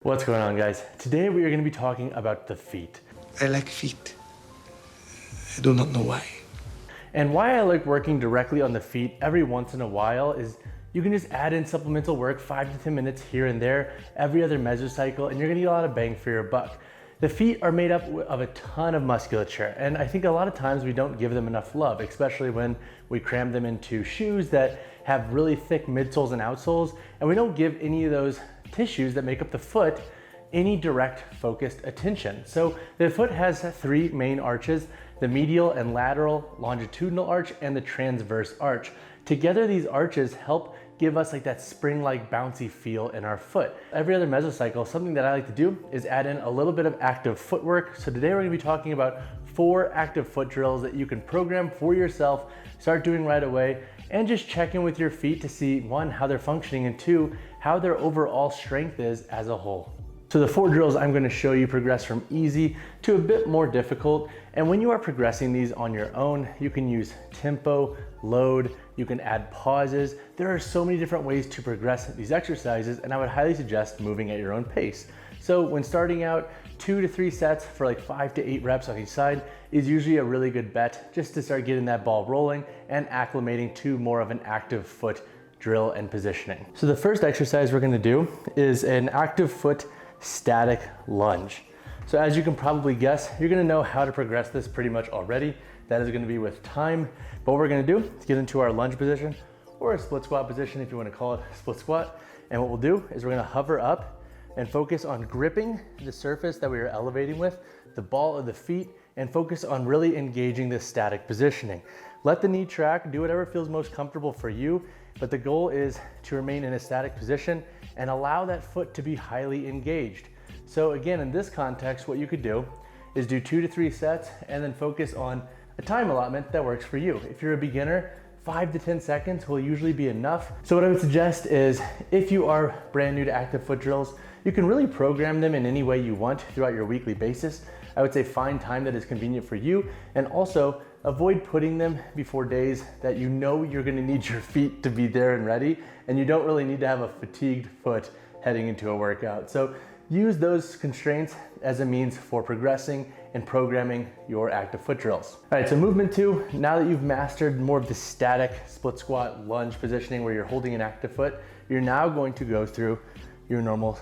What's going on, guys? Today we are going to be talking about the feet. I like feet. I do not know why. And why I like working directly on the feet every once in a while is you can just add in supplemental work 5 to 10 minutes here and there every other mesocycle, and you're going to get a lot of bang for your buck. The feet are made up of a ton of musculature, and I think a lot of times we don't give them enough love, especially when we cram them into shoes that have really thick midsoles and outsoles, and we don't give any of those tissues that make up the foot any direct focused attention. So the foot has 3 main arches: the medial and lateral longitudinal arch and the transverse arch. Together, these arches help give us like that spring-like bouncy feel in our foot. Every other mesocycle, something that I like to do is add in a little bit of active footwork. So today we're gonna be talking about 4 active foot drills that you can program for yourself, start doing right away, and just check in with your feet to see, 1, how they're functioning, and 2, how their overall strength is as a whole. So the 4 drills I'm going to show you progress from easy to a bit more difficult. And when you are progressing these on your own, you can use tempo, load, you can add pauses. There are so many different ways to progress these exercises, and I would highly suggest moving at your own pace. So when starting out, 2 to 3 sets for like 5 to 8 reps on each side is usually a really good bet, just to start getting that ball rolling and acclimating to more of an active foot drill and positioning. So the first exercise we're going to do is an active foot static lunge. So as you can probably guess, you're going to know how to progress this pretty much already. That is going to be with time. But what we're going to do is get into our lunge position, or a split squat position if you want to call it split squat. And what we'll do is we're going to hover up and focus on gripping the surface that we are elevating with, the ball of the feet, and focus on really engaging this static positioning. Let the knee track, do whatever feels most comfortable for you, but the goal is to remain in a static position and allow that foot to be highly engaged. So again, in this context, what you could do is do 2 to 3 sets and then focus on a time allotment that works for you. If you're a beginner, 5 to 10 seconds will usually be enough. So what I would suggest is, if you are brand new to active foot drills, you can really program them in any way you want throughout your weekly basis. I would say find time that is convenient for you, and also avoid putting them before days that you know you're gonna need your feet to be there and ready, and you don't really need to have a fatigued foot heading into a workout. So use those constraints as a means for progressing and programming your active foot drills. All right, so movement 2, now that you've mastered more of the static split squat lunge positioning where you're holding an active foot, you're now going to go through your normal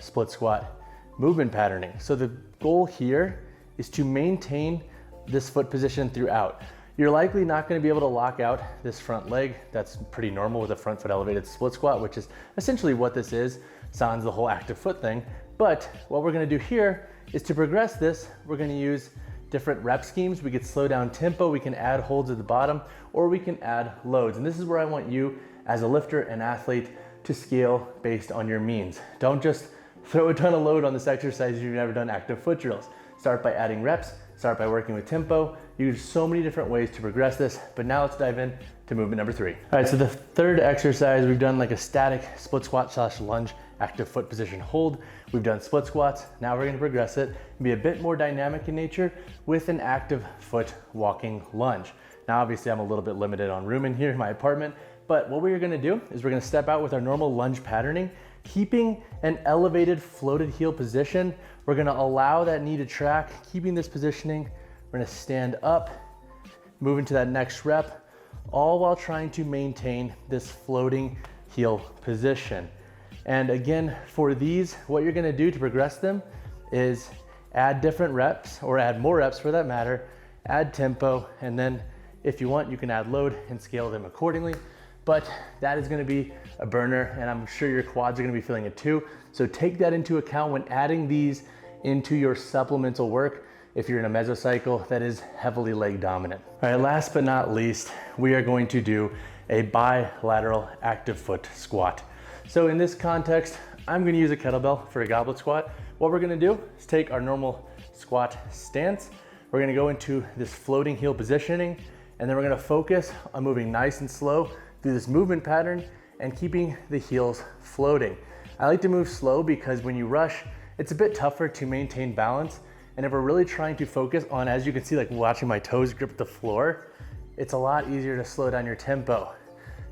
split squat movement patterning. So the goal here is to maintain this foot position throughout. You're likely not going to be able to lock out this front leg. That's pretty normal with a front foot elevated split squat, which is essentially what this is, sans the whole active foot thing. But what we're going to do here is, to progress this, we're going to use different rep schemes. We could slow down tempo, we can add holds at the bottom, or we can add loads. And this is where I want you as a lifter and athlete to scale based on your means. Don't just throw a ton of load on this exercise if you've never done active foot drills. Start by adding reps, start by working with tempo. Use so many different ways to progress this, but now let's dive in to movement number 3. All right, so the third exercise, we've done like a static split squat / lunge active foot position hold. We've done split squats. Now we're gonna progress it and be a bit more dynamic in nature with an active foot walking lunge. Now, obviously I'm a little bit limited on room in here in my apartment, but what we're gonna do is we're gonna step out with our normal lunge patterning, keeping an elevated floated heel position. We're gonna allow that knee to track, keeping this positioning. We're gonna stand up, move into that next rep, all while trying to maintain this floating heel position. And again, for these, what you're gonna do to progress them is add different reps, or add more reps for that matter, add tempo, and then if you want, you can add load and scale them accordingly. But that is gonna be a burner, and I'm sure your quads are gonna be feeling it too. So take that into account when adding these into your supplemental work if you're in a mesocycle that is heavily leg dominant. All right, last but not least, we are going to do a bilateral active foot squat. So in this context, I'm gonna use a kettlebell for a goblet squat. What we're gonna do is take our normal squat stance. We're gonna go into this floating heel positioning, and then we're gonna focus on moving nice and slow through this movement pattern and keeping the heels floating. I like to move slow because when you rush, it's a bit tougher to maintain balance. And if we're really trying to focus on, as you can see, like watching my toes grip the floor, it's a lot easier to slow down your tempo.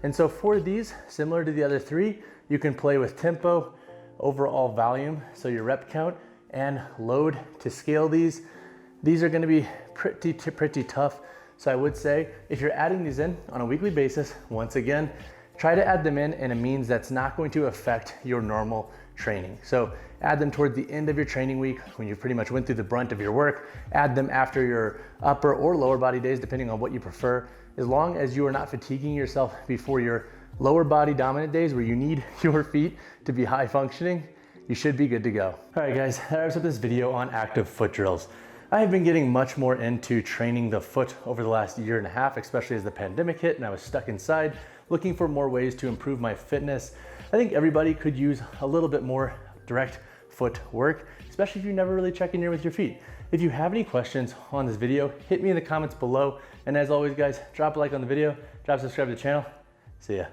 And so for these, similar to the other 3, you can play with tempo overall volume, so your rep count and load to scale these are gonna be pretty tough. So I would say if you're adding these in on a weekly basis, once again, try to add them in a means that's not going to affect your normal training. So add them toward the end of your training week when you pretty much went through the brunt of your work. Add them after your upper or lower body days, depending on what you prefer. As long as you are not fatiguing yourself before your lower body dominant days where you need your feet to be high functioning, you should be good to go. All right guys, that wraps up this video on active foot drills. I have been getting much more into training the foot over the last year and a half, especially as the pandemic hit and I was stuck inside looking for more ways to improve my fitness. I think everybody could use a little bit more direct foot work, especially if you're never really checking in with your feet. If you have any questions on this video, hit me in the comments below. And as always guys, drop a like on the video, drop subscribe to the channel. See ya.